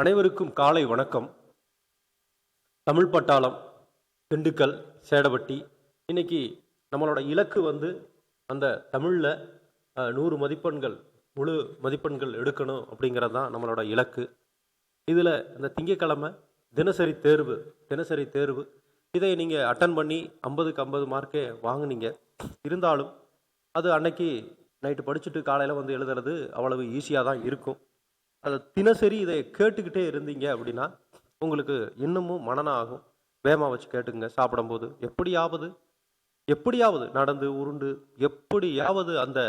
அனைவருக்கும் காலை வணக்கம். தமிழ் பட்டாளம், திண்டுக்கல், சேடபட்டி. இன்னைக்கு நம்மளோட இலக்கு அந்த தமிழில் 100 மதிப்பெண்கள், முழு மதிப்பெண்கள் எடுக்கணும் அப்படிங்கிறது தான் நம்மளோட இலக்கு. இதில் இந்த திங்கக்கிழமை தினசரி தேர்வு இதை நீங்கள் அட்டன் பண்ணி 50க்கு 50 மார்க்கே வாங்குனீங்க. இருந்தாலும் அது அன்னைக்கு நைட்டு படிச்சுட்டு காலையில் எழுதுறது அவ்வளவு ஈஸியாக தான் இருக்கும். அதை தினசரி இதை கேட்டுக்கிட்டே இருந்தீங்க அப்படின்னா உங்களுக்கு இன்னமும் மனனம் ஆகும். வேகமாக வச்சு கேட்டுக்குங்க. சாப்பிடும்போது எப்படியாவது நடந்து உருண்டு எப்படியாவது அந்த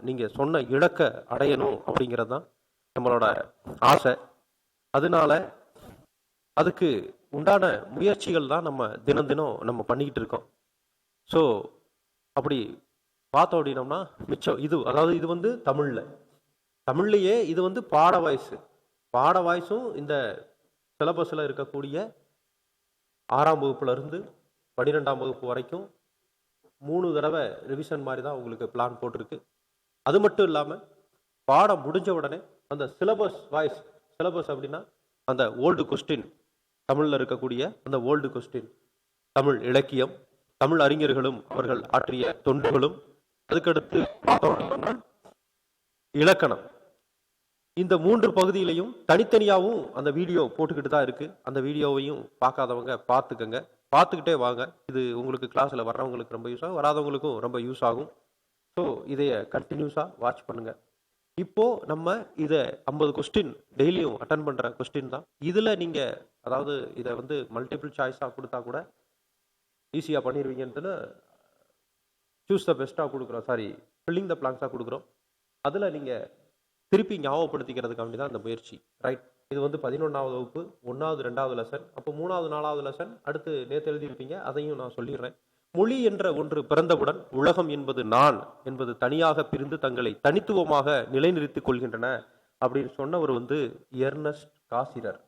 நீங்கள் சொன்ன இலக்கை அடையணும் அப்படிங்கிறது தான் நம்மளோட ஆசை. அதனால அதுக்கு உண்டான முயற்சிகள் தான் நம்ம தினம் நம்ம பண்ணிக்கிட்டு இருக்கோம். ஸோ அப்படி பார்த்தோம் அப்படின்னோம்னா மிச்சம் இது தமிழ்லையே இது பாட வாய்ஸும் இந்த சிலபஸில் இருக்கக்கூடிய 6ஆம் வகுப்புலேருந்து 12ஆம் வகுப்பு வரைக்கும் 3 தடவை ரிவிஷன் மாதிரி தான் உங்களுக்கு பிளான் போட்டிருக்கு. அது மட்டும் இல்லாமல் பாடம் முடிஞ்ச உடனே அந்த சிலபஸ் அப்படின்னா அந்த ஓல்டு கொஸ்டின், தமிழில் இருக்கக்கூடிய அந்த ஓல்டு கொஸ்டின், தமிழ் இலக்கியம், தமிழ் அறிஞர்களும் அவர்கள் ஆற்றிய தொண்டுகளும், அதுக்கடுத்து பார்த்தோம்னா இலக்கணம், இந்த 3 பகுதியிலையும் தனித்தனியாகவும் அந்த வீடியோ போட்டுக்கிட்டு தான் இருக்கு. அந்த வீடியோவையும் பார்க்காதவங்க பார்த்துக்கங்க, பார்த்துக்கிட்டே வாங்க. இது உங்களுக்கு கிளாஸில் வர்றவங்களுக்கு ரொம்ப யூஸ் ஆகும், வராதவங்களுக்கும் ரொம்ப யூஸ் ஆகும். ஸோ இதைய கண்டினியூஸாக வாட்ச் பண்ணுங்க. இப்போ நம்ம இதை 50 கொஸ்டின் டெய்லியும் அட்டன் பண்ணுற கொஸ்டின் தான். இதில் நீங்கள் இதை மல்டிபிள் சாய்ஸாக கொடுத்தா கூட ஈஸியாக பண்ணிடுவீங்கன்ட்டுன்னு சூஸ் த பெஸ்ட்டாக கொடுக்குறோம், ஃபில்லிங் த பிளாங்க்ஸாக கொடுக்குறோம். அதில் நீங்கள் திருப்பி ஞாபகப்படுத்திக்கிறதுக்காண்டி தான் இந்த முயற்சி. ரைட். இது 11ஆவது வகுப்பு 1வது 2வது லெசன். அப்போ 3வது 4வது லெசன் அடுத்து நேற்று எழுதியிருப்பீங்க, அதையும் நான் சொல்லிடுறேன். மொழி என்ற ஒன்று பிறந்தவுடன் உலகம் என்பது நான் என்பது தனியாக பிரிந்து தங்களை தனித்துவமாக நிலைநிறுத்திக் கொள்கின்றன அப்படின்னு சொன்னவர் எர்னஸ்ட் காசிரர்.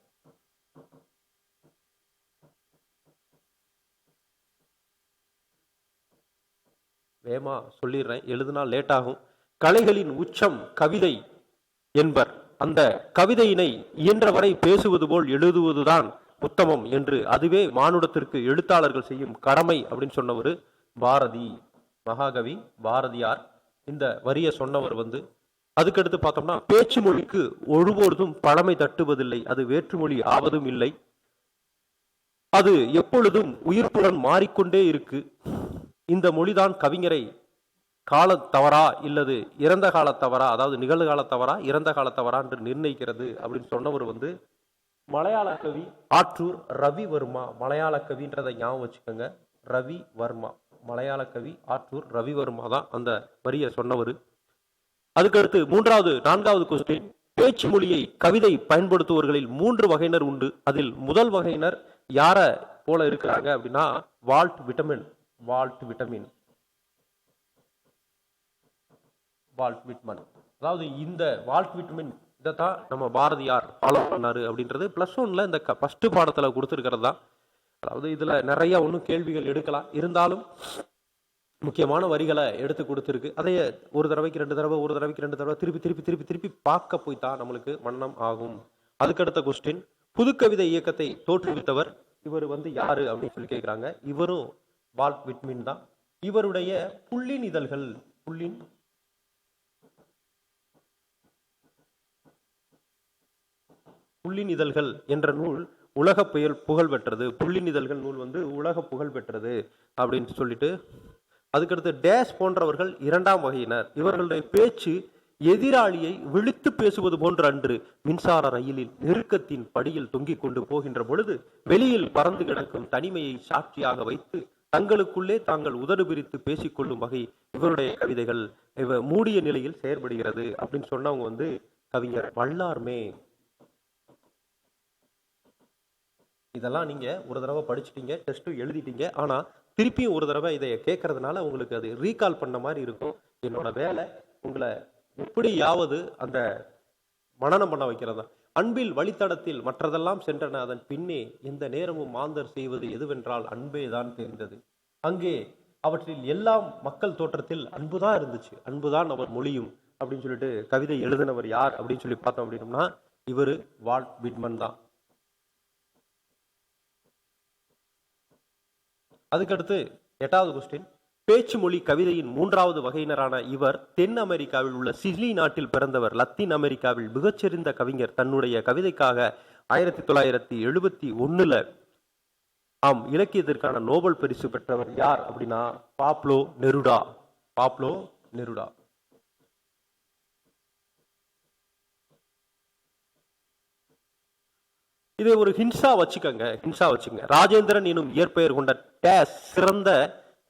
வேமா சொல்லிடுறேன், எழுதுனா லேட் ஆகும். கலைகளின் உச்சம் கவிதை என்பர். அந்த கவிதையினை இயன்றவரை பேசுவது போல் எழுதுவதுதான் உத்தமம் என்று, அதுவே மானுடத்திற்கு எழுத்தாளர்கள் செய்யும் கடமை அப்படின்னு சொன்னவர் பாரதி, மகாகவி பாரதியார். இந்த வரிய சொன்னவர் அதுக்கடுத்து பார்த்தோம்னா, பேச்சு மொழிக்கு ஒருபொழுதும் பழமை தட்டுவதில்லை, அது வேற்றுமொழி ஆவதும் இல்லை, அது எப்பொழுதும் உயிர்ப்புடன் மாறிக்கொண்டே இருக்கு. இந்த மொழிதான் கவிஞரை காலத்தவறா இல்லது இறந்த காலத்தவறா, அதாவது நிகழ்கால தவறா இறந்த காலத்தவரா என்று நிர்ணயிக்கிறது அப்படின்னு சொன்னவர் மலையாள கவி ஆற்றூர் ரவிவர்மா. மலையாள கவின்றதை ஞாபகம் வச்சுக்கோங்க, ரவிவர்மா. மலையாள கவி ஆற்றூர் ரவிவர்மா தான் அந்த வரியை சொன்னவர். அதுக்கடுத்து 4வது கொஸ்டின், பேச்சு மொழியை கவிதை பயன்படுத்துவர்களில் 3 வகையினர் உண்டு. அதில் முதல் வகையினர் யார போல இருக்கிறாங்க அப்படின்னா வால்ட் விட்மன். அதாவது இந்த வால்ட் விட்மன் இதைத்தான் நம்ம பாரதியார் ஃபாலோ பண்ணாரு அப்படின்றது +1ல இந்த ஃபர்ஸ்ட் பாடத்துல கொடுத்துருக்கிறது தான். அதாவது இதுல நிறைய ஒன்றும் கேள்விகள் எடுக்கலாம், இருந்தாலும் முக்கியமான வரிகளை எடுத்து கொடுத்துருக்கு. அதைய ஒரு தடவைக்கு 2 தடவை திருப்பி பார்க்க போய் தான் நம்மளுக்கு மன்னம் ஆகும். அதுக்கடுத்த கொஸ்டின், புதுக்கவிதை இயக்கத்தை தோற்றுவித்தவர் இவர் யாரு அப்படின்னு சொல்லி கேட்கிறாங்க. இவரும் வால்ட் விட்மன் தான். இவருடைய புள்ளின் இதழ்கள் என்ற நூல் உலக புகழ் பெற்றது. புள்ளின் இதழ்கள் நூல் உலக புகழ் பெற்றது அப்படின்னு சொல்லிட்டு, அதுக்கடுத்து டேஸ் போன்றவர்கள் 2ஆம் வகையினர். இவர்களுடைய பேச்சு எதிராளியை விழித்து பேசுவது போன்ற அன்று. மின்சார ரயிலில் நெருக்கத்தின் படியில் தொங்கிக் கொண்டு போகின்ற பொழுது வெளியில் பறந்து கிடக்கும் தனிமையை சாட்சியாக வைத்து தங்களுக்குள்ளே தாங்கள் உதடு பிரித்து பேசிக்கொள்ளும் வகை இவருடைய கவிதைகள். மூடிய நிலையில் செயற்படுகிறது அப்படின்னு சொன்னவங்க கவிஞர் வல்லார்மே. இதெல்லாம் நீங்க ஒரு தடவை படிச்சுட்டீங்க, டெஸ்ட்டும் எழுதிட்டீங்க. ஆனா திருப்பியும் ஒரு தடவை இதை கேட்கறதுனால உங்களுக்கு அது ரீகால் பண்ண மாதிரி இருக்கும். என்னோட வேலை உங்களை எப்படியாவது அந்த மனனம் பண்ண வைக்கிறதா. அன்பில் வழித்தடத்தில் மற்றதெல்லாம் சென்றன, அதன் பின்னே எந்த நேரமும் மாந்தர் செய்வது எதுவென்றால் அன்பே தான் தெரிந்தது. அங்கே அவற்றில் எல்லாம் மக்கள் தோற்றத்தில் அன்புதான் இருந்துச்சு, அன்புதான் அவர் மொழியும் அப்படின்னு சொல்லிட்டு கவிதை எழுதினவர் யார் அப்படின்னு சொல்லி பார்த்தோம் அப்படின்னோம்னா இவர் வால்ட் விட்மன் தான். அதுக்கடுத்து 8வது கொஸ்டின். பேச்சு மொழி கவிதையின் 3வது வகையினரான இவர் தென் அமெரிக்காவில் உள்ள சிலி நாட்டில் பிறந்தவர். லத்தீன் அமெரிக்காவில் மிகச்சிறந்த கவிஞர். தன்னுடைய கவிதைக்காக 1971 இலக்கியத்திற்கான நோபல் பரிசு பெற்றவர் யார் அப்படின்னா பாப்லோ நெருடா. Pablo Neruda. இதை ஒரு ஹின்ஸா வச்சுக்கங்க. ராஜேந்திரன் எனும் இயற்பெயர் கொண்ட டேஸ் சிறந்த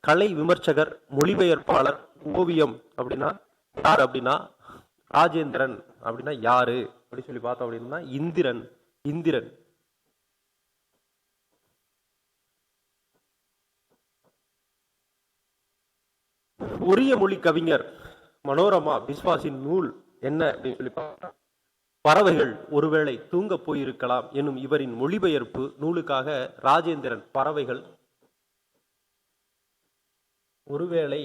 கலை விமர்சகர், மொழிபெயர்ப்பாளர், ஓவியம் அப்படின்னா யார் அப்படின்னா ராஜேந்திரன் அப்படின்னா யாரு அப்படின்னு சொல்லி பார்த்தோம் அப்படின்னா இந்திரன். உரிய மொழி கவிஞர் மனோரமா பிஸ்வாஸின் நூல் என்ன அப்படின்னு சொல்லி பார்த்தா பறவைகள் ஒருவேளை தூங்க போயிருக்கலாம் எனும் இவரின் மொழிபெயர்ப்பு நூலுக்காக ராஜேந்திரன் பறவைகள் ஒருவேளை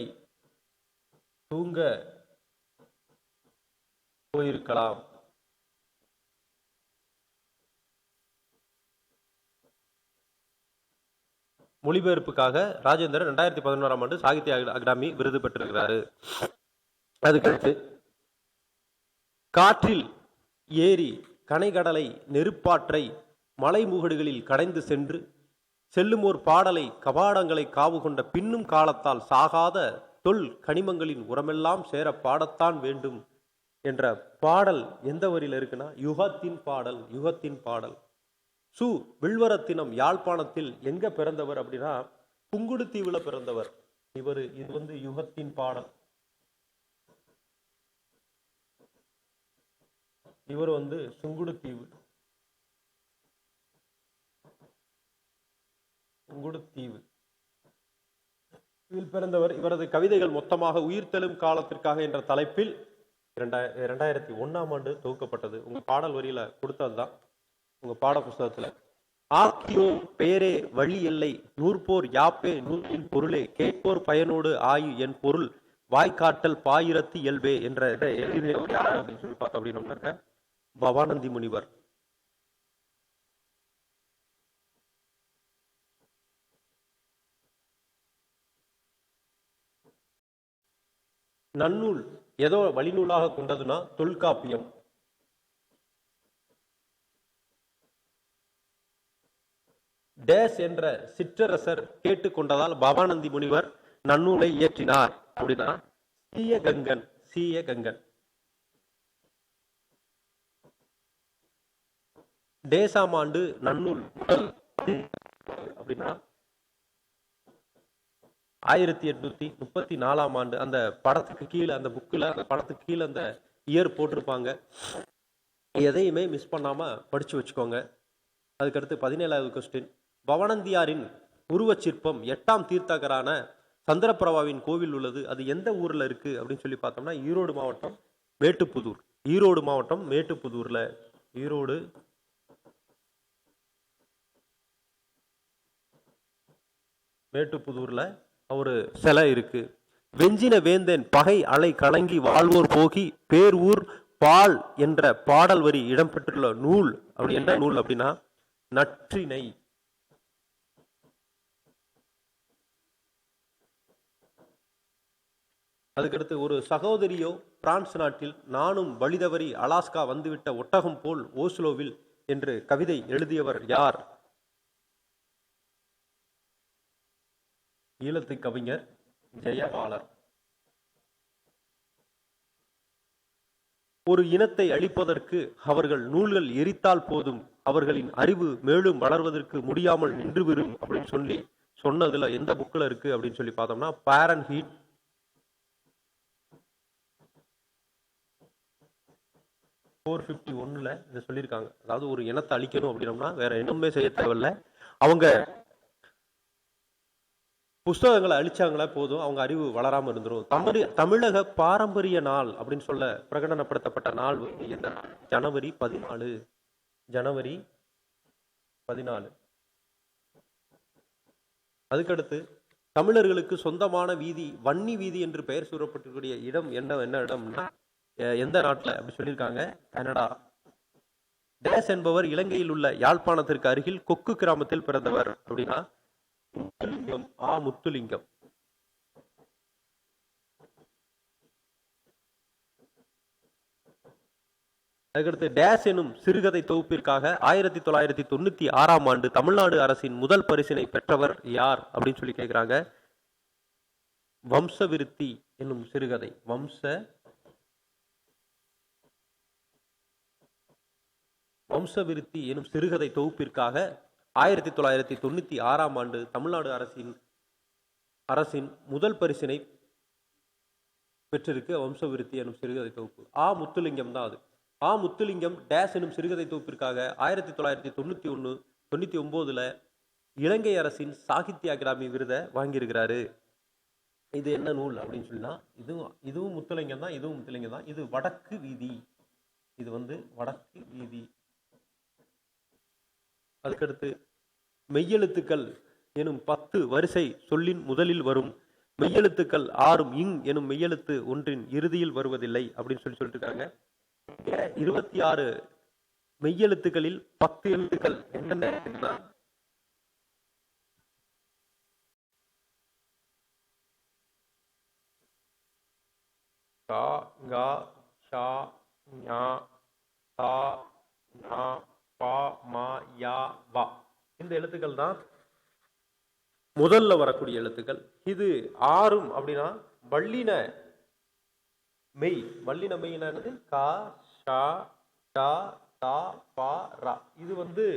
தூங்க போயிருக்கலாம் மொழிபெயர்ப்புக்காக ராஜேந்திரன் 2011 சாகித்ய அகாடமி விருது பெற்றிருக்கிறாரு. அதுக்கடுத்து காற்றில் ஏரி கனைகடலை நெருப்பாற்றை மலைமுகடுகளில் கடைந்து செல்லுமோர் பாடலை கபாடங்களை காவு கொண்ட பின்னும் காலத்தால் சாகாத தொல் கனிமங்களின் உரமெல்லாம் சேர பாடத்தான் வேண்டும் என்ற பாடல் எந்த வரியில இருக்குன்னா யுகத்தின் பாடல். சு வில்வரத்தினம் யாழ்ப்பாணத்தில் எங்க பிறந்தவர் அப்படின்னா புங்குடுதீவுல பிறந்தவர் இவர். இது யுகத்தின் பாடல். இவர் சுங்குடுதீவு இதில் பிறந்தவர். இவரது கவிதைகள் மொத்தமாக உயிர்த்தெழும் காலத்திற்காக என்ற தலைப்பில் 2001 தொகுக்கப்பட்டது. உங்க பாடல் வரியில கொடுத்ததுதான் உங்க பாட புஸ்தகத்துல. ஆக்கியோ பெயரே வழி எல்லை நூற்போர் யாப்பே நூற்றின் பொருளே கேட்போர் பயனோடு ஆயு என் பொருள் வாய்க்காட்டல் பாயிரத்து இயல்பே என்ற அப்படின்னு பவானந்தி முனிவர். நன்னூல் ஏதோ வழிநூலாக கொண்டதுன்னா தொல்காப்பியம். டேஸ் என்ற சிற்றரசர் கேட்டுக்கொண்டதால் பவானந்தி முனிவர் நன்னூலை இயற்றினார் அப்படின்னா சீயகங்கன். டேசாம் ஆண்டு நன்னூல் அப்படின்னா 1834 அந்த படத்துக்கு கீழே அந்த புக்கில் அந்த படத்துக்கு கீழே அந்த இயர் போட்டிருப்பாங்க. எதையுமே மிஸ் பண்ணாம படிச்சு வச்சுக்கோங்க. அதுக்கடுத்து 17வது கொஸ்டின். பவனந்தியாரின் உருவச் சிற்பம் 8ஆம் தீர்த்தகரான சந்திரபிரபாவின் கோவில் உள்ளது. அது எந்த ஊர்ல இருக்கு அப்படின்னு சொல்லி பார்த்தோம்னா ஈரோடு மாவட்டம் மேட்டுப்புதூர்ல மேட்டுப்புதூர்ல ஒரு சிலை இருக்கு. வெஞ்சின வேந்தன் பகை அலை கலங்கி வாழ்வோர் போகி பேர் ஊர் பால் என்ற பாடல் வரி இடம்பெற்றுள்ள நூல் அப்படி என்ன நூல் அப்படின்னா நற்றிணை. அதுக்கடுத்து ஒரு சகோதரியோ பிரான்ஸ் நாட்டில் நானும் வழிதவறி அலாஸ்கா வந்துவிட்ட ஒட்டகம் போல் ஓஸ்லோவில் என்று கவிதை எழுதியவர் யார்? ஈழத்து கவிஞர் ஜெயபாலர். ஒரு இனத்தை அழிப்பதற்கு அவர்கள் நூல்கள் எரித்தால் போதும், அவர்களின் அறிவு மேலும் வளர்வதற்கு முடியாமல் நின்றுவிடும் அப்படின்னு சொல்லி சொன்னதுல எந்த புக்ல இருக்கு அப்படின்னு சொல்லி பார்த்தோம்னா பாரன்ஹீட் 451 இதை சொல்லியிருக்காங்க. அதாவது ஒரு இனத்தை அழிக்கணும் அப்படின்னோம்னா வேற என்னமே செய்ய தேவையில்லை, அவங்க புஸ்தகங்களை அழிச்சாங்களா போதும், அவங்க அறிவு வளராம இருந்துரும். தமிழக பாரம்பரிய நாள் அப்படின்னு சொல்ல பிரகடனப்படுத்தப்பட்ட நாள் என்ன? ஜனவரி 14. அதுக்கடுத்து தமிழர்களுக்கு சொந்தமான வீதி வன்னி வீதி என்று பெயர் சூறப்பட்டிருக்கூடிய இடம் என்ன இடம்னா எந்த நாட்டில் அப்படி சொல்லியிருக்காங்க? கனடா. டேஸ் என்பவர் இலங்கையில் உள்ள யாழ்ப்பாணத்திற்கு அருகில் கொக்கு கிராமத்தில் பிறந்தவர் அப்படின்னா முத்துலிங்கம். முத்துலிங்கம். அதுக்கடுத்து டேஸ் எனும் சிறுகதை தொகுப்பிற்காக 1996 தமிழ்நாடு அரசின் முதல் பரிசினை பெற்றவர் யார் அப்படின்னு சொல்லி கேட்கிறாங்க. வம்சவிருத்தி என்னும் சிறுகதை. வம்சவிருத்தி எனும் சிறுகதை தொகுப்பிற்காக 1996 தமிழ்நாடு அரசின் முதல் பரிசினை பெற்றிருக்கு. வம்சவிருத்தி எனும் சிறுகதை தொகுப்பு. முத்துலிங்கம் தான் அது. முத்துலிங்கம் டேஸ் எனும் சிறுகதை தொகுப்பிற்காக 1999 இலங்கை அரசின் சாகித்ய அகாடமி விருதை வாங்கியிருக்கிறாரு. இது என்ன நூல் அப்படின்னு சொன்னா இதுவும் முத்துலிங்கம் தான். இது வடக்கு வீதி. இது வடக்கு வீதி. அதுக்கடுத்து மெய்யெழுத்துக்கள் எனும் 10 வரிசை சொல்லின் முதலில் வரும் மெய்யெழுத்துக்கள் 6 இங் எனும் மெய்யெழுத்து ஒன்றின் இறுதியில் வருவதில்லை அப்படின்னு சொல்லிட்டு இருக்காங்க. 26 மெய்யெழுத்துக்களில் 10 எழுத்துக்கள் என்னென்ன? கா, கா, ஷா, ஞா, தா, நா, பா, மா, யா, வா. இந்த எழுத்துக்கள் தான் முதல்ல வரக்கூடிய எழுத்துக்கள். இது 6 அப்படின்னா வல்லின மெய். வல்லின மெய் என்னது? கா, ஷா, டா, தா, பா, ரா. இது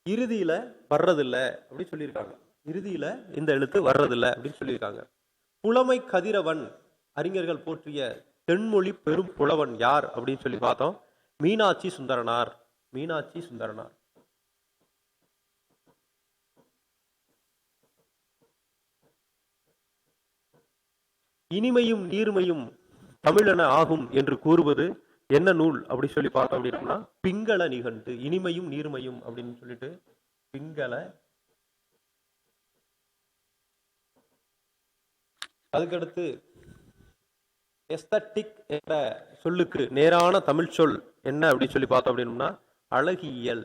இறுதியில வர்றதில்லை அப்படின்னு சொல்லியிருக்காங்க. இறுதியில இந்த எழுத்து வர்றதில்லை அப்படின்னு சொல்லியிருக்காங்க. புலமை கதிரவன் அறிஞர்கள் போற்றிய தென்மொழி பெரும் புலவன் யார் அப்படின்னு சொல்லி பார்த்தோம். மீனாட்சி சுந்தரனார். இனிமையும் நீர்மையும் தமிழென ஆகும் என்று கூறுவது என்ன நூல் அப்படி சொல்லி பார்த்தோம் அப்படின்னா பிங்கள நிகண்டு. இனிமையும் நீர்மையும் அப்படின்னு சொல்லிட்டு பிங்கள. அதுக்கடுத்து எஸ்தட்டிக் என்ற சொல்லுக்கு நேரான தமிழ் சொல் என்ன அப்படின்னு சொல்லி பார்த்தோம் அப்படின்னா அழகியல்.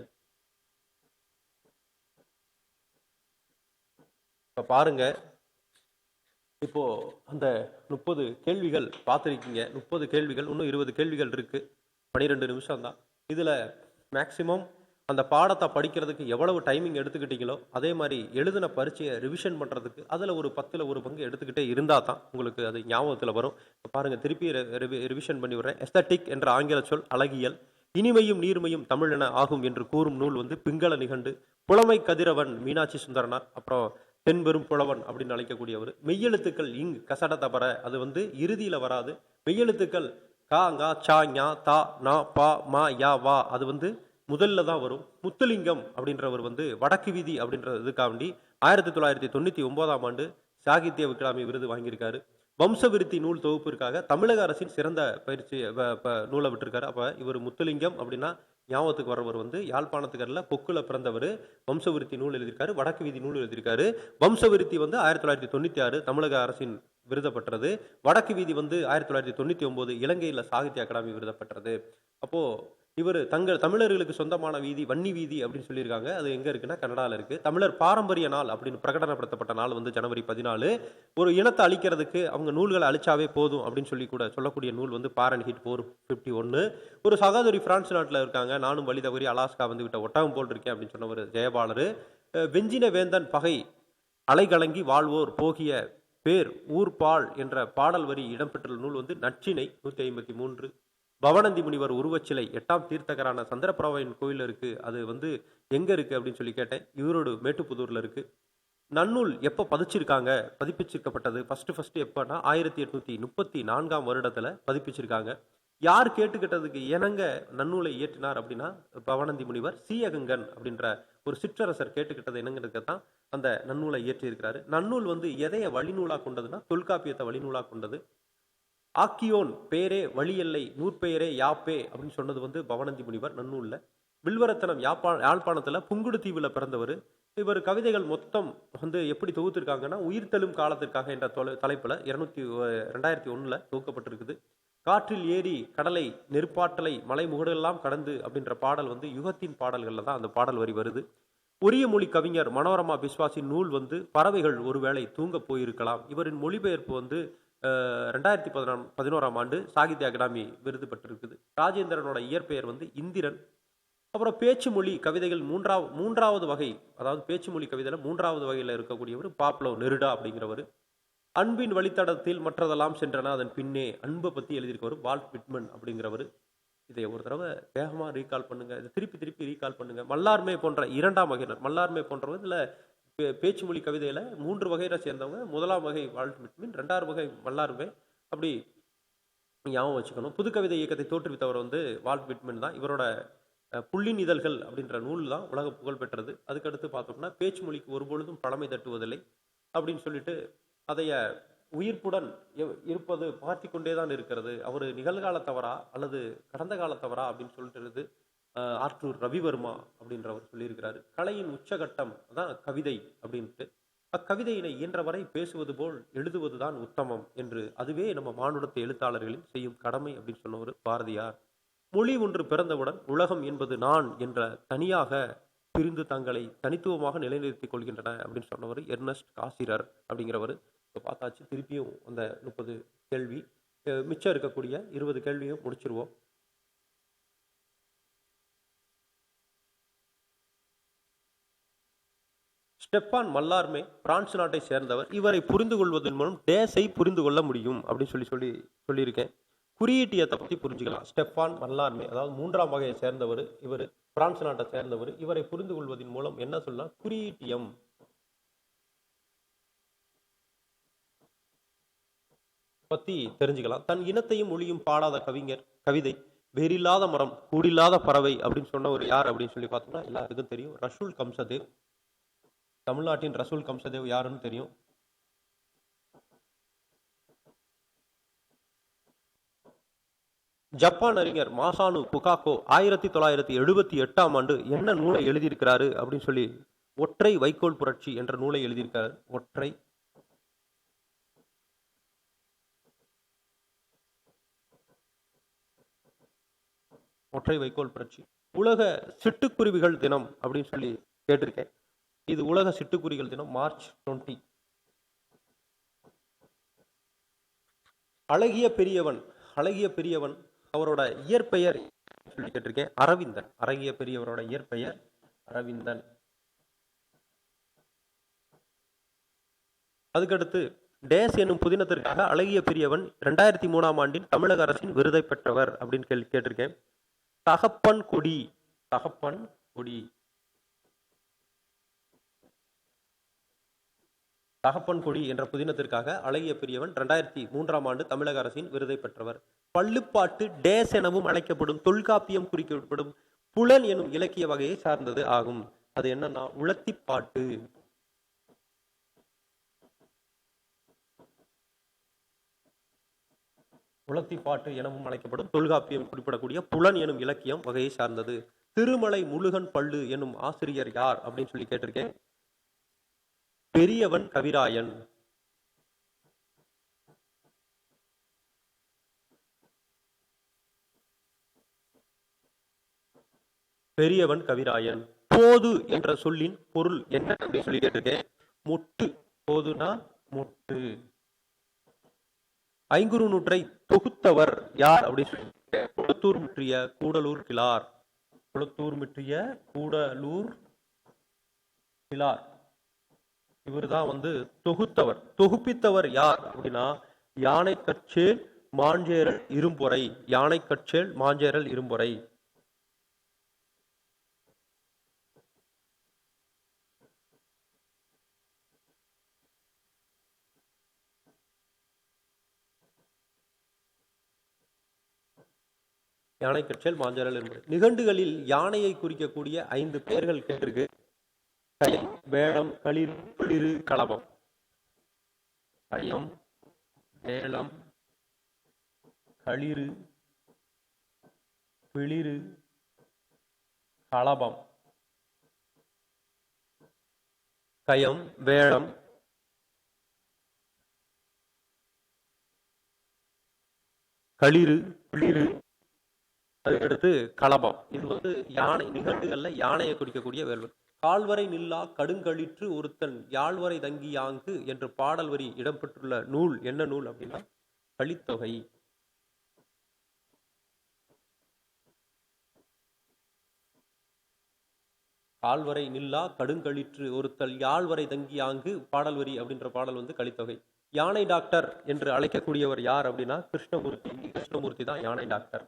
பாருங்க, இப்போ அந்த 30 கேள்விகள் பார்த்துருக்கீங்க. 30 கேள்விகள், இன்னும் 20 கேள்விகள் இருக்கு. 12 நிமிஷம் தான். இதுல மேக்சிமம் அந்த பாடத்தை படிக்கிறதுக்கு எவ்வளவு டைமிங் எடுத்துக்கிட்டீங்களோ அதே மாதிரி எழுதின பரீட்சையை ரிவிஷன் பண்றதுக்கு அதுல ஒரு 10ல் 1 பங்கு எடுத்துக்கிட்டே இருந்தா தான் உங்களுக்கு அது ஞாபகத்துல வரும். பாருங்க, திருப்பி ரிவிஷன் பண்ணி விடுறேன். எஸ்தட்டிக் என்ற ஆங்கில சொல் அழகியல். இனிமையும் நீர்மையும் தமிழ் என ஆகும் என்று கூறும் நூல் பிங்கள நிகண்டு. புலமை கதிரவன் மீனாட்சி சுந்தரனார். அப்புறம் தென்பெரும் புலவன் அப்படின்னு அழைக்கக்கூடியவர். மெய்யெழுத்துக்கள் இங் கசட தபர அது இறுதியில வராது. மெய்யெழுத்துக்கள் கா, ngா, சா, ஞா, தா, நா, பா, மா, யா, வா அது முதல்ல தான் வரும். முத்துலிங்கம் அப்படின்றவர் வடக்கு வீதி அப்படின்றதுக்காண்டி 1999 சாகித்ய அகாடமி விருது வாங்கியிருக்காரு. வம்சவிருத்தி நூல் தொகுப்பிற்காக தமிழக அரசின் சிறந்த பயிற்சி நூலை விட்டுருக்காரு. அப்ப இவர் முத்துலிங்கம் அப்படின்னா ஞாபகத்துக்கு வரவர் யாழ்ப்பாணத்துக்கரில் கொக்குல பிறந்தவர். வம்சவிருத்தி நூல் எழுதியிருக்காரு. வடக்கு வீதி நூல் எழுதியிருக்காரு. வம்சவிருத்தி 1996 தமிழக அரசின் விருதை பெற்றது. வடக்கு வீதி 1999 இலங்கையில் சாகித்ய அகாடமி விருதை பெற்றது. அப்போ இவர் தமிழர்களுக்கு சொந்தமான வீதி வன்னி வீதி அப்படின்னு சொல்லியிருக்காங்க. அது எங்க இருக்குன்னா கனடால இருக்கு. தமிழர் பாரம்பரிய நாள் அப்படின்னு பிரகடனப்படுத்தப்பட்ட நாள் ஜனவரி 14. ஒரு இனத்தை அழிக்கிறதுக்கு அவங்க நூல்களை அழிச்சாவே போதும் அப்படின்னு சொல்லி கூட சொல்லக்கூடிய நூல் பாரன்ஹீட் 451. ஒரு சகோதரி பிரான்ஸ் நாட்டில் இருக்காங்க. நானும் வழி தவறி அலாஸ்கா விட்ட ஒட்டகம் போல் இருக்கேன் அப்படின்னு சொன்னவர் ஜெயபாலர். வெஞ்சின வேந்தன் பகை அலைகலங்கி வாழ்வோர் போகிய பேர் ஊர்பால் என்ற பாடல் வரி இடம்பெற்றுள்ள நூல் நற்றிணை 153. பவனந்தி முனிவர் உருவச்சிலை 8ஆம் தீர்த்தகரான சந்திரபிரபாவின் கோயில் இருக்கு. அது எங்க இருக்கு அப்படின்னு சொல்லி கேட்டேன். இவரோடு மேட்டுப்புதூர்ல இருக்கு. நன்னூல் எப்ப பதிப்பிச்சிருக்கப்பட்டது ஃபர்ஸ்ட் எப்பன்னா 1834 பதிப்பிச்சிருக்காங்க. யார் கேட்டுக்கிட்டதுக்கு இணங்க நன்னூலை இயற்றினார் அப்படின்னா பவனந்தி முனிவர். சீயகங்கன் அப்படின்ற ஒரு சிற்றரசர் கேட்டுக்கிட்டது என்னங்கிறதுக்கு தான் அந்த நன்னூலை இயற்றி இருக்கிறாரு. நன்னூல் எதைய வழிநூலா கொண்டதுன்னா தொல்காப்பியத்தை வழிநூலா கொண்டது. ஆக்கியோன் பேரே வழியல்லை நூற்பெயரே யாப்பே அப்படின்னு சொன்னது பவனந்தி முனிவர் நன்னூல்ல. வில்வரத்தனம் யாழ்ப்பாணத்துல புங்குடு தீவுல பிறந்தவர். இவர் கவிதைகள் மொத்தம் எப்படி தொகுத்திருக்காங்கன்னா உயிர்த்தெழும் காலத்திற்காக என்ற தலைப்புல 2001 தொகுக்கப்பட்டிருக்குது. காற்றில் ஏறி கடலை நெருப்பாற்றலை மலை முகடெல்லாம் கடந்து அப்படின்ற பாடல் வந்து யுகத்தின் பாடல்கள்ல தான் அந்த பாடல் வரி வருது. உரிய மொழி கவிஞர் மனோரமா பிஸ்வாசின் நூல் வந்து பறவைகள் ஒருவேளை தூங்க போயிருக்கலாம். இவரின் மொழிபெயர்ப்பு வந்து 2011ஆம் ஆண்டு சாகித்ய அகாடமி விருது பெற்றிருக்குது. ராஜேந்திரனோட இயற்பெயர் வந்து இந்திரன். அப்புறம் பேச்சு மொழி கவிதைகள் மூன்றாவது வகை, அதாவது பேச்சு மொழி கவிதையில 3வது வகையில் இருக்கக்கூடியவர் பாப்லவ் நெருடா அப்படிங்கிறவர். அன்பின் வழித்தடத்தில் மற்றதெல்லாம் சென்றன அதன் பின்னே அன்பை பத்தி எழுதியிருக்கவர் வால்ட் விட்மன் அப்படிங்கிறவர். இதை ஒரு தடவை வேகமா ரீகால் பண்ணுங்க, இதை திருப்பி திருப்பி ரீகால் பண்ணுங்க. மல்லார்மே போன்ற 2ஆம் வகையினர், மல்லார்மே போன்றவர் இதுல பேச்சு மொழி கவிதையில 3 வகையை சேர்ந்தவங்க. 1ஆம் வகை வால்ட் விட்மன், 2வது வகை மல்லார்மே. அப்படி ஞாபகம் வச்சுக்கணும். புதுக்கவிதை இயக்கத்தை தோற்றுவித்தவர் வந்து வால்ட் விட்மன் தான். இவரோட புள்ளின் இதழ்கள் அப்படின்ற நூல் தான் உலக புகழ் பெற்றது. அதுக்கடுத்து பார்த்தோம்னா பேச்சு மொழிக்கு ஒருபொழுதும் பழமை தட்டுவதில்லை அப்படின்னு சொல்லிட்டு அதைய உயிர்ப்புடன் இருப்பது மாற்றிக் கொண்டேதான் இருக்கிறது. அவர் நிகழ்காலத்தவரா அல்லது கடந்த காலத்தவரா அப்படின்னு சொல்லிட்டு ஆர்த்தூர் ரவிவர்மா அப்படின்றவர் சொல்லியிருக்கிறாரு. கலையின் உச்சகட்டம் தான் கவிதை அப்படின்ட்டு. அக்கவிதையினை இயன்றவரை பேசுவது போல் எழுதுவதுதான் உத்தமம் என்று, அதுவே நம்ம மானுடத்தை எழுத்தாளர்களின் செய்யும் கடமை அப்படின்னு சொன்னவர் பாரதியார். மொழி ஒன்று பிறந்தவுடன் உலகம் என்பது நான் என்ற தனியாக பிரிந்து தங்களை தனித்துவமாக நிலைநிறுத்திக் கொள்கின்றன அப்படின்னு சொன்னவர் எர்னஸ்ட் காசிரர் அப்படிங்கிறவர். இப்போ பார்த்தாச்சு. திருப்பியும் அந்த 30 கேள்வி, மிச்சம் இருக்கக்கூடிய 20 கேள்வியும் முடிச்சிருவோம். ஸ்டெப்பான் மல்லார்மே பிரான்ஸ் நாட்டை சேர்ந்தவர். இவரை புரிந்து கொள்வதன் மூலம் டேஸை புரிந்து கொள்ள முடியும் அப்படின்னு சொல்லியிருக்கேன். குறியீட்டியத்தை பற்றி புரிஞ்சுக்கலாம். ஸ்டெப்பான் மல்லார்மே, அதாவது 3ஆம் வகையை சேர்ந்தவர். இவர் பிரான்ஸ் நாட்டை சேர்ந்தவர். இவரை புரிந்து கொள்வதன் மூலம் என்ன சொல்லலாம், குறியீட்டியம் பத்தி தெரிஞ்சுக்கலாம். தன் இனத்தையும் மொழியும் பாடாத கவிதை வேறில்லாத மரம் கூடில்லாத பறவை அப்படின்னு சொன்னவர் யார் அப்படின்னு சொல்லி பார்த்தோம்னா எல்லாருக்கும் தெரியும், ரசூல் கம்சதேவ். தமிழ்நாட்டின் ரசூல் கம்சதேவ் யாருன்னு தெரியும். ஜப்பான் அறிஞர் மாசானு புகாகோ 1978ஆம் ஆண்டு என்ன நூலை எழுதியிருக்கிறாரு அப்படின்னு சொல்லி, ஒற்றை வைக்கோல் புரட்சி என்ற நூலை எழுதியிருக்கிறார். ஒற்றை வைக்கோல் புரட்சி. உலக சிட்டுக்குருவிகள் தினம் அப்படின்னு சொல்லி கேட்டிருக்கேன். இது உலக சிட்டுக்குருவிகள் தினம் மார்ச் 20. அழகிய பெரியவன் அவரோட இயற்பெயர் சொல்லி கேட்டிருக்கேன், அரவிந்தன். அழகிய பெரியவரோட இயற்பெயர் அரவிந்தன். அதுக்கடுத்து டேஸ் என்னும் புதினத்திற்காக அழகிய பெரியவன் 2003ஆம் ஆண்டின் தமிழக அரசின் விருதை பெற்றவர் அப்படின்னு கேட்டிருக்கேன். தகப்பன் கொடி என்ற புதினத்திற்காக அழகிய பெரியவன் 2003ஆம் ஆண்டு தமிழக அரசின் விருதை பெற்றவர். பள்ளுப்பாட்டு டேஸ் எனவும் அழைக்கப்படும் தொல்காப்பியம் குறிக்கப்படும் புலன் எனும் இலக்கிய வகையை சார்ந்தது ஆகும். அது என்னன்னா உளத்திப்பாட்டு. உளத்திப்பாட்டு எனவும் அழைக்கப்படும் தொல்காப்பியம் குறிப்பிடக்கூடிய புலன் எனும் இலக்கியம் வகையை சார்ந்தது. திருமலை முருகன் பள்ளு என்னும் ஆசிரியர் யார் அப்படின்னு சொல்லி கேட்டிருக்கேன். பெரியவன் கவிராயன். போது என்ற சொல்லின் பொருள் என்ன அப்படின்னு சொல்லி கேட்டிருக்கேன். மொட்டு. போதுனா மொட்டு. ஐங்குறு நூற்றை தொகுத்தவர் யார் அப்படின்னு சொல்லி, குளத்தூர் மிற்றிய கூடலூர் கிளார். இவர் தான் வந்து தொகுத்தவர். தொகுப்பித்தவர் யார் அப்படின்னா யானைக்கச்சேல் மாஞ்சேரல் இரும்பொறை. யானைக்கச்சேல் மாஞ்சேரல் இரும்பொறை. நிகண்டுகளில் யானையை குறிக்கக்கூடிய 5 பெயர்கள் கேட்டிருக்கு. கயம், வேடம், களிறு, களபம். கயம், வேளம், களிறு, பிளிறு, களபம். கயம், வேடம், களிறு, பிளிறு, அதுக்கடுத்து களபம். இது வந்து யானை நிகண்டுகள்ல யானையை குறிக்கக்கூடிய வேல்வல். கால்வரை நில்லா கடுங்களிற்று ஒருத்தன் யாழ்வரை தங்கி யாங்கு என்று பாடல் வரி இடம்பெற்றுள்ள நூல் என்ன நூல் அப்படின்னா கலித்தொகை. கால்வரை நில்லா கடுங்களிற்று ஒருத்தல் யாழ்வரை தங்கி யாங்கு பாடல் வரி அப்படின்ற பாடல் வந்து கலித்தொகை. யானை டாக்டர் என்று அழைக்கக்கூடியவர் யார் அப்படின்னா கிருஷ்ணமூர்த்தி. கிருஷ்ணமூர்த்தி தான் யானை டாக்டர்.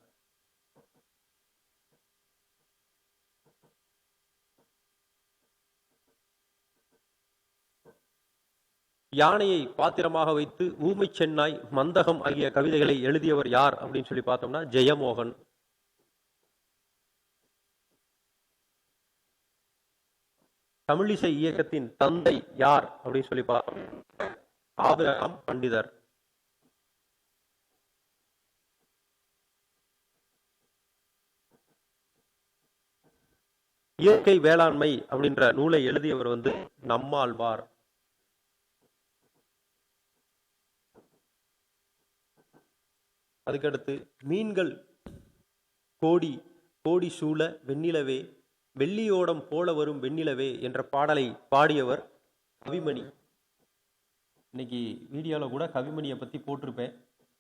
யானையை பாத்திரமாக வைத்து ஊமை சென்னாய், மந்தகம் ஆகிய கவிதைகளை எழுதியவர் யார் அப்படின்னு சொல்லி பார்த்தோம்னா ஜெயமோகன். தமிழிசை இயக்கத்தின் தந்தை யார் அப்படின்னு சொல்லி பார்த்தோம் ஆபிரகாம் பண்டிதர். இயற்கை வேளாண்மை அப்படின்ற நூலை எழுதியவர் வந்து நம்மாழ்வார். அதுக்கடுத்து மீன்கள் கோடி கோடி சூழ வெண்ணிலவே வெள்ளியோடம் போல வரும் வெண்ணிலவே என்ற பாடலை பாடியவர் கவிமணி. இன்னைக்கு வீடியோவில் கூட கவிமணியை பற்றி போட்டிருப்பேன்.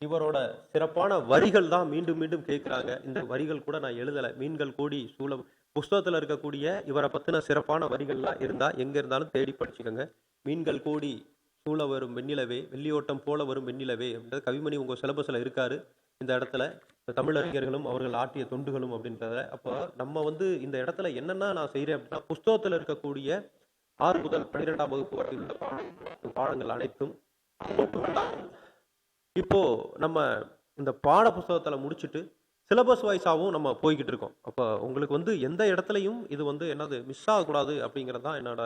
இவரோட சிறப்பான வரிகள் தான் மீண்டும் மீண்டும் கேட்குறாங்க. இந்த வரிகள் கூட நான் எழுதலை. மீன்கள் கோடி சூழ புஸ்தகத்தில் இருக்கக்கூடிய இவரை பற்றின சிறப்பான வரிகள்லாம் இருந்தால் எங்கே இருந்தாலும் தேடி படிச்சுக்கோங்க. மீன்கள் கோடி சூழ வரும் வெண்ணிலவே வெள்ளியோட்டம் போல வரும் வெண்ணிலவே அப்படின்றது கவிமணி உங்கள் சிலபஸில் இருக்காரு. இந்த இடத்துல தமிழறிஞர்களும் அவர்கள் ஆற்றிய தொண்டுகளும் அப்படின்றத. அப்போ நம்ம வந்து இந்த இடத்துல என்னென்ன நான் செய்கிறேன் அப்படின்னா புஸ்தகத்தில் இருக்கக்கூடிய 6 முதல் 12ஆம் வகுப்பு வரை உள்ள பாடங்கள் அனைத்தும் இப்போ நம்ம இந்த பாட புஸ்தகத்தில் முடிச்சுட்டு சிலபஸ் வைஸாகவும் நம்ம போய்கிட்டு இருக்கோம். அப்போ உங்களுக்கு வந்து எந்த இடத்துலையும் இது வந்து என்னது மிஸ் ஆகக்கூடாது அப்படிங்கிறது தான் என்னோட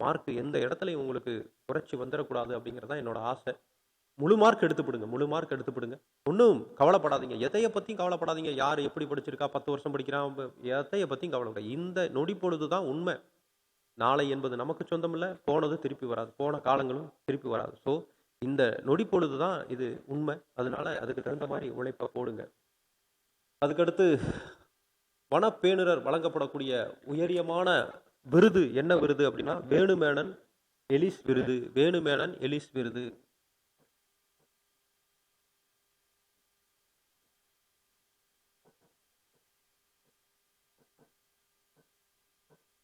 மார்க். எந்த இடத்துலையும் உங்களுக்கு குறைச்சி வந்துடக்கூடாது அப்படிங்கிறது தான் என்னோட ஆசை. முழு மார்க் எடுத்துப்படுங்க, முழு மார்க் எடுத்துப்படுங்க. ஒன்றும் கவலைப்படாதீங்க, எதையை பற்றியும் கவலைப்படாதீங்க. யார் எப்படி படிச்சிருக்கா, 10 வருஷம் படிக்கிறான், எதையை பற்றியும் கவலைப்படாது. இந்த நொடி பொழுது தான் உண்மை. நாளை என்பது நமக்கு சொந்தம் இல்லை, போனது திருப்பி வராது, போன காலங்களும் திருப்பி வராது. ஸோ இந்த நொடி பொழுது தான் இது உண்மை. அதனால அதுக்கு தகுந்த மாதிரி உழைப்பை போடுங்க. அதுக்கடுத்து வனப்பேணுரர் வழங்கப்படக்கூடிய உயரியமான விருது என்ன விருது அப்படின்னா வேணுமேனன் எலிஸ் விருது. வேணுமேனன் எலிஸ் விருது.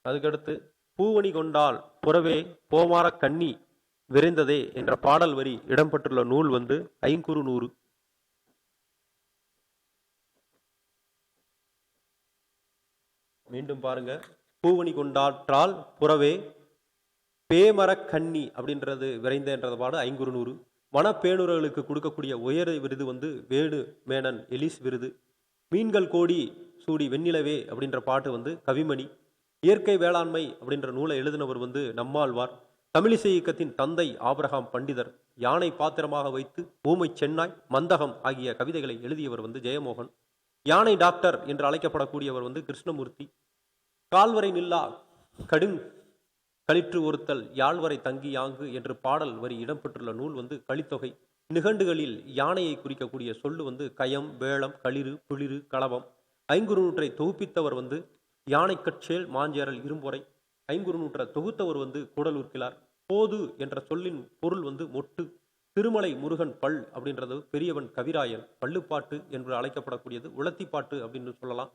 அதுக்கடுத்து பூவணி கொண்டால் புறவே போமார கண்ணி விரைந்ததே என்ற பாடல் வரி இடம்பெற்றுள்ள நூல் வந்து ஐங்குறுநூறு. மீண்டும் பாருங்க, பூவணி கொண்டாற்றால் புறவே பேமர கண்ணி அப்படின்றது விரைந்தன்ற பாடு ஐங்குறுநூறு. வனப்பேணுரர்களுக்கு கொடுக்கக்கூடிய உயர் விருது வந்து வேணு மேனன் எலிஸ் விருது. மீன்கள் கோடி சூடி வெண்ணிலவே அப்படின்ற பாட்டு வந்து கவிமணி. இயற்கை வேளாண்மை அப்படின்ற நூலை எழுதினவர் வந்து நம்மாழ்வார். தமிழிசை இயக்கத்தின் தந்தை ஆபிரகாம் பண்டிதர். யானை பாத்திரமாக வைத்து ஊமை சென்னாய், மந்தகம் ஆகிய கவிதைகளை எழுதியவர் வந்து ஜெயமோகன். யானை டாக்டர் என்று அழைக்கப்படக்கூடியவர் வந்து கிருஷ்ணமூர்த்தி. கால்வரை நில்லா கடுங் களிற்று ஒருத்தல் யாழ்வரை தங்கி யாங்கு என்று பாடல் வரி இடம்பெற்றுள்ள நூல் வந்து கலித்தொகை. நிகண்டுகளில் யானையை குறிக்கக்கூடிய சொல்லு வந்து கயம், வேளம், களிறு, பிளிறு, களவம். ஐங்குறுநூற்றை தொகுப்பித்தவர் வந்து யானை கட்சேல் மாஞ்சேரல் இரும்பொறை. ஐங்குறுநூற்றை தொகுத்தவர் வந்து கூடலூர்கிழார். போது என்ற சொல்லின் பொருள் வந்து மொட்டு. திருமலை முருகன் பல் அப்படின்றது பெரியவன் கவிராயன். பள்ளுப்பாட்டு என்று அழைக்கப்படக்கூடியது உளத்திப்பாட்டு அப்படின்னு சொல்லலாம்.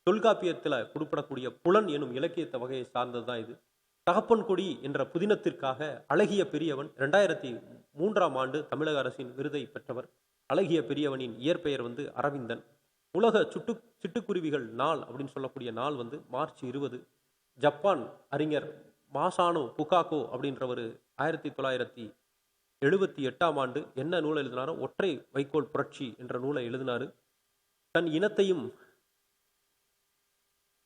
தொல்காப்பியத்தில் குறிப்பிடக்கூடிய புலன் எனும் இலக்கியத்த வகையை சார்ந்தது தான் இது. தகப்பன் கொடி என்ற புதினத்திற்காக அழகிய பெரியவன் 2003ஆம் ஆண்டு தமிழக அரசின் விருதை பெற்றவர். அழகிய பெரியவனின் இயற்பெயர் வந்து அரவிந்தன். உலக சிட்டுக்குருவிகள் நாள் அப்படின்னு சொல்லக்கூடிய நாள் வந்து மார்ச் 20. ஜப்பான் அறிஞர் மாசானோ புகாகோ அப்படின்றவர் 1978ஆம் ஆண்டு என்ன நூலை எழுதினாரோ ஒற்றை வைக்கோல் புரட்சி என்ற நூலை எழுதினாரு. தன் இனத்தையும்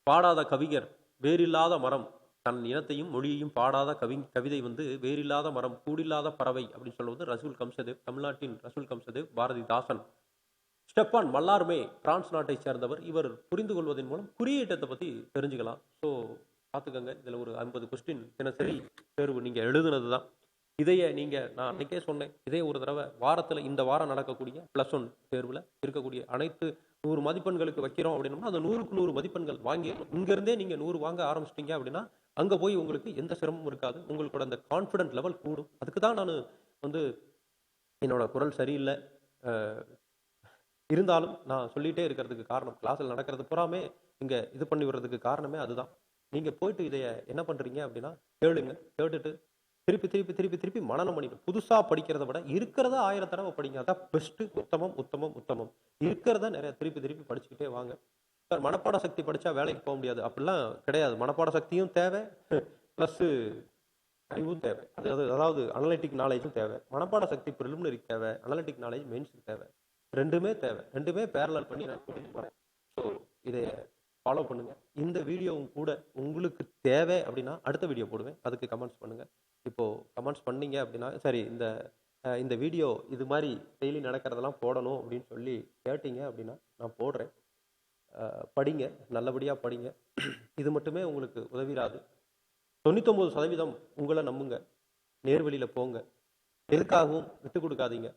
பாடாத கவிஞர் வேறில்லாத மரம். தன் இனத்தையும் மொழியையும் பாடாத கவிதை வந்து வேறில்லாத மரம் கூடில்லாத பறவை அப்படின்னு சொல்லுவது ரசூல் கம்சதேவ். தமிழ்நாட்டின் ரசூல் கம்சதேவ் பாரதிதாசன். ஸ்டெப்பான் மல்லார்மே பிரான்ஸ் நாட்டை சேர்ந்தவர். இவர் புரிந்து கொள்வதன் மூலம் குறியீட்டத்தை பற்றி தெரிஞ்சுக்கலாம். ஸோ பார்த்துக்கோங்க, இதில் ஒரு 50 கொஸ்டின் தினசரி தேர்வு நீங்கள் எழுதுனது தான். இதையே நான் அன்னைக்கே சொன்னேன், இதே ஒரு தடவை வாரத்தில் இந்த வாரம் நடக்கக்கூடிய +1 தேர்வில் இருக்கக்கூடிய அனைத்து 100 மதிப்பெண்களுக்கு வைக்கிறோம் அப்படின்னோம்னா, அந்த 100க்கு 100 மதிப்பெண்கள் வாங்கி இங்கேருந்தே நீங்கள் 100 வாங்க ஆரம்பிச்சிட்டீங்க அப்படின்னா, அங்கே போய் உங்களுக்கு எந்த சிரமமும் இருக்காது. உங்களோட அந்த கான்ஃபிடென்ட் லெவல் கூடும். அதுக்கு தான் நான் வந்து என்னோட குரல் சரியில்லை. இருந்தாலும் நான் சொல்லிகிட்டே இருக்கிறதுக்கு காரணம், கிளாஸில் நடக்கிறது பூராமே இங்கே இது பண்ணி விடுறதுக்கு காரணமே அதுதான். நீங்கள் போயிட்டு இதைய என்ன பண்ணுறீங்க அப்படின்னா, கேளுங்க. கேட்டுட்டு திருப்பி திருப்பி திருப்பி திருப்பி மனனம் பண்ணிட்டு புதுசாக படிக்கிறத விட இருக்கிறத 1000 தடவை படிங்க. அதான் பெஸ்ட்டு. உத்தமம் உத்தமம் உத்தமம். இருக்கிறத நிறைய திருப்பி திருப்பி படிச்சுக்கிட்டே வாங்க. சார், மனப்பாட சக்தி படித்தா வேலைக்கு போக முடியாது அப்படிலாம் கிடையாது. மனப்பாட சக்தியும் தேவை, ப்ளஸ்ஸு அறிவும் தேவை. அதாவது அனலிட்டிக் நாலேஜும் தேவை. மனப்பாட சக்தி ப்ரிலிமினரிக்கு தேவை, அனலிட்டிக் நாலேஜ் மெயின்ஸுக்கு தேவை. ரெண்டுமே தேவை. ரெண்டுமே பேரலல் பண்ணி நான் கூட்டிட்டு போகிறேன். ஸோ இதை ஃபாலோ பண்ணுங்கள். இந்த வீடியோவும் கூட உங்களுக்கு தேவை அப்படின்னா அடுத்த வீடியோ போடுவேன், அதுக்கு கமெண்ட்ஸ் பண்ணுங்கள். இப்போது கமெண்ட்ஸ் பண்ணீங்க அப்படின்னா, சரி இந்த வீடியோ இது மாதிரி டெய்லி நடக்கிறதெல்லாம் போடணும் அப்படின்னு சொல்லி கேட்டீங்க அப்படின்னா நான் போடுறேன். படிங்க, நல்லபடியாக படிங்க. இது மட்டுமே உங்களுக்கு உதவிராது. 99% உங்களை நம்புங்க. நேர்வழியில் போங்க. எதுக்காகவும் விட்டு கொடுக்காதீங்க.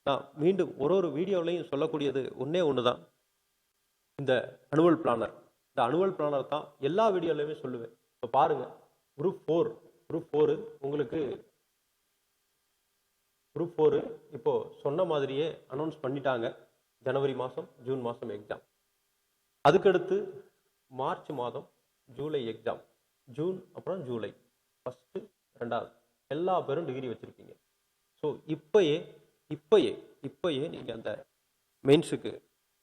நான் மீண்டும் ஒரு வீடியோவிலையும் சொல்லக்கூடியது ஒன்றே ஒன்று தான், இந்த அனுவல் பிளானர். இந்த அனுவல் பிளானர் தான் எல்லா வீடியோலையுமே சொல்லுவேன். இப்போ பாருங்கள், குரூப் 4 உங்களுக்கு குரூப் 4 இப்போது சொன்ன மாதிரியே அனௌன்ஸ் பண்ணிட்டாங்க. ஜனவரி மாதம், ஜூன் மாதம் எக்ஸாம். அதுக்கடுத்து மார்ச் மாதம் ஜூலை எக்ஸாம். ஜூன் அப்புறம் ஜூலை, ஃபஸ்ட்டு 2வது எல்லா பேரும் டிகிரி வச்சுருப்பீங்க. ஸோ இப்போயே நீங்கள் அந்த மெயின்ஸுக்கு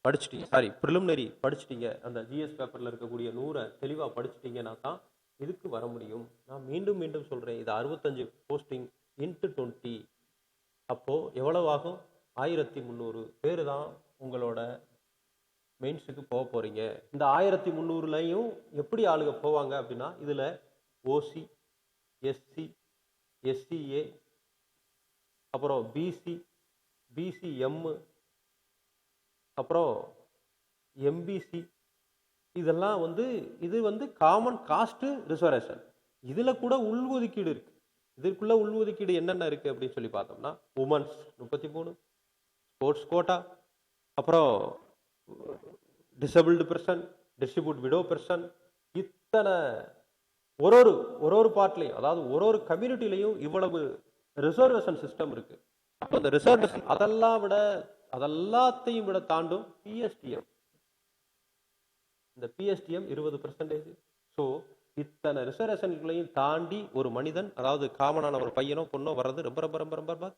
படிச்சிட்டீங்க, ப்ரிலிமினரி படிச்சிட்டீங்க, அந்த ஜிஎஸ் பேப்பரில் இருக்கக்கூடிய 100 தெளிவாக படிச்சிட்டிங்கன்னா தான் இதுக்கு வர முடியும். நான் மீண்டும் மீண்டும் சொல்கிறேன், இது 65 போஸ்டிங் × 20. அப்போது எவ்வளவு ஆகும்? 1300 பேர் தான் உங்களோட மெயின்ஸுக்கு போக போகிறீங்க. இந்த 1300லையும் எப்படி ஆளுங்க போவாங்க அப்படின்னா, இதில் ஓசி, எஸ்சி, எஸ்சிஏ, அப்புறம் பிசி, பிசிஎம், அப்புறம் எம்பிசி, இதெல்லாம் இது காமன் காஸ்ட்டு ரிசர்வேஷன். இதில் கூட உள்ஒதுக்கீடு இருக்குது. இதற்குள்ள உள்ஒதுக்கீடு என்னென்ன இருக்குது அப்படின்னு சொல்லி பார்த்தோம்னா, உமன்ஸ் 33, ஸ்போர்ட்ஸ் கோட்டா, அப்புறம் disabled person, distribute widow person, இத்தனை ஒரு பார்ட்லையும், அதாவது ஒரு கம்யூனிட்டிலையும் இவ்வளவு ரிசர்வேஷன் சிஸ்டம் இருக்கு. அப்போ இந்த ரிசர்வேஷன் அதெல்லாத்தையும் விட தாண்டும் பிஎஸ்டிஎம். இந்த பிஎஸ்டிஎம் 20%. ஸோ இத்தனை ரிசர்வேஷன்களையும் தாண்டி ஒரு மனிதன், அதாவது காமனான ஒரு பையனோ பொண்ணோ வர்றது ரொம்ப ரொம்ப ரொம்ப ரொம்ப ரொம்ப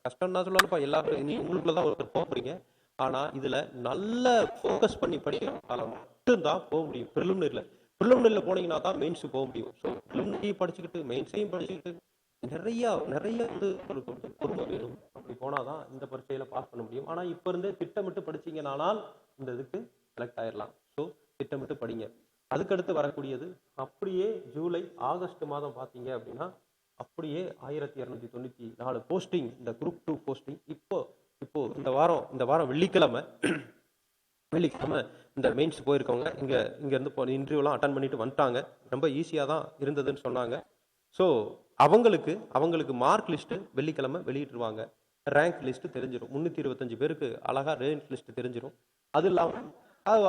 கஷ்டம்னா சொல்லலாம்ப்பா. எல்லாரும் உங்களுக்குள்ளதான் ஒருத்தர் போகிறீங்க. ஆனால் இதில் நல்ல ஃபோக்கஸ் பண்ணி படிக்கிறதால மட்டும்தான் போக முடியும். ப்ரிலிமினரியில் போனீங்கன்னா தான் மெயின்ஸுக்கு போக முடியும். ஸோ ப்ரிலிமினரி படிச்சுக்கிட்டு மெயின்ஸையும் படிச்சுக்கிட்டு நிறைய ஒரு பொறுமை வேணும். அப்படி போனால் தான் இந்த பரீட்சையில் பாஸ் பண்ண முடியும். ஆனால் இப்போ இருந்தே திட்டமிட்டு படிச்சிங்கனால் இந்த இதுக்கு செலக்ட் ஆயிடலாம். ஸோ திட்டமிட்டு படிங்க. அதுக்கடுத்து வரக்கூடியது அப்படியே ஜூலை ஆகஸ்ட் மாதம் பார்த்தீங்க அப்படின்னா, அப்படியே 1294 போஸ்டிங், இந்த குரூப் 2 போஸ்டிங். இப்போ இந்த வாரம் வெள்ளிக்கிழமை இந்த மெயின்ஸ் போயிருக்கவங்க இங்கேருந்து இன்டர்வியூலாம் அட்டன் பண்ணிட்டு வந்துட்டாங்க. ரொம்ப ஈஸியாக தான் இருந்ததுன்னு சொன்னாங்க. ஸோ அவங்களுக்கு மார்க் லிஸ்ட்டு வெள்ளிக்கிழமை வெளியிட்டுருவாங்க. ரேங்க் லிஸ்ட்டு தெரிஞ்சிடும். 325 பேருக்கு அழகாக ரேங்க் லிஸ்ட்டு தெரிஞ்சிடும். அது இல்லாமல்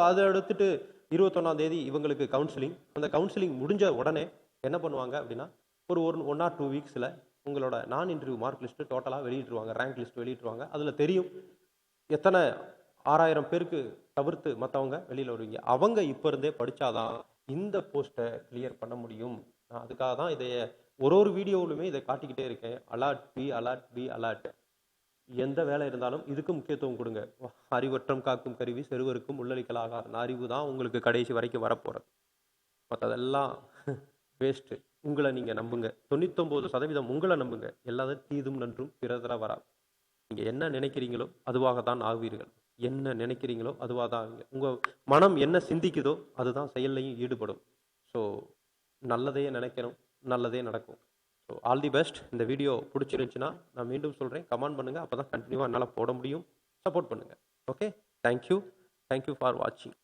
அதை எடுத்துட்டு 21ஆம் தேதி இவங்களுக்கு கவுன்சிலிங். அந்த கவுன்சிலிங் முடிஞ்ச உடனே என்ன பண்ணுவாங்க அப்படின்னா, ஒரு 1 or 2 வீக்ஸில் உங்களோட நான் இன்டர்வியூ மார்க் லிஸ்ட்டு டோட்டலாக வெளியிட்டுருவாங்க. Rank list வெளியிட்டுருவாங்க. அதில் தெரியும் எத்தனை 6000 பேருக்கு தவிர்த்து மற்றவங்க வெளியில் வருவீங்க. அவங்க இப்போ இருந்தே படித்தாதான் இந்த போஸ்ட்டை கிளியர் பண்ண முடியும். நான் அதுக்காக தான் இதைய ஒரு வீடியோவிலுமே இதை காட்டிக்கிட்டே இருக்கேன். அலர்ட். எந்த வேலை இருந்தாலும் இதுக்கு முக்கியத்துவம் கொடுங்க. அறிவற்றம் காக்கும் கருவி செருவருக்கும் உள்ளளிக்கலாக. அறிவு தான் உங்களுக்கு கடைசி வரைக்கும் வரப்போகிறது. மற்றதெல்லாம் வேஸ்ட்டு. உங்களை நீங்கள் நம்புங்க. 99% உங்களை நம்புங்க. எல்லாரும் தீதும் நன்றும் பிறதர வரா. நீங்கள் என்ன நினைக்கிறீங்களோ அதுவாக தான் ஆவீர்கள். என்ன நினைக்கிறீங்களோ அதுவாக தான் ஆவீங்க. உங்கள் மனம் என்ன சிந்திக்குதோ அதுதான் செயல்லையும் ஈடுபடும். ஸோ நல்லதையே நினைக்கணும், நல்லதே நடக்கும். So all the best. இந்த வீடியோ பிடிச்சிருந்துச்சுன்னா நான் மீண்டும் சொல்கிறேன், கமெண்ட் பண்ணுங்கள். அப்போ தான் கண்டினியூவாக என்னால் போட முடியும். சப்போர்ட் பண்ணுங்கள். ஓகே, தேங்க்யூ ஃபார் வாட்சிங்.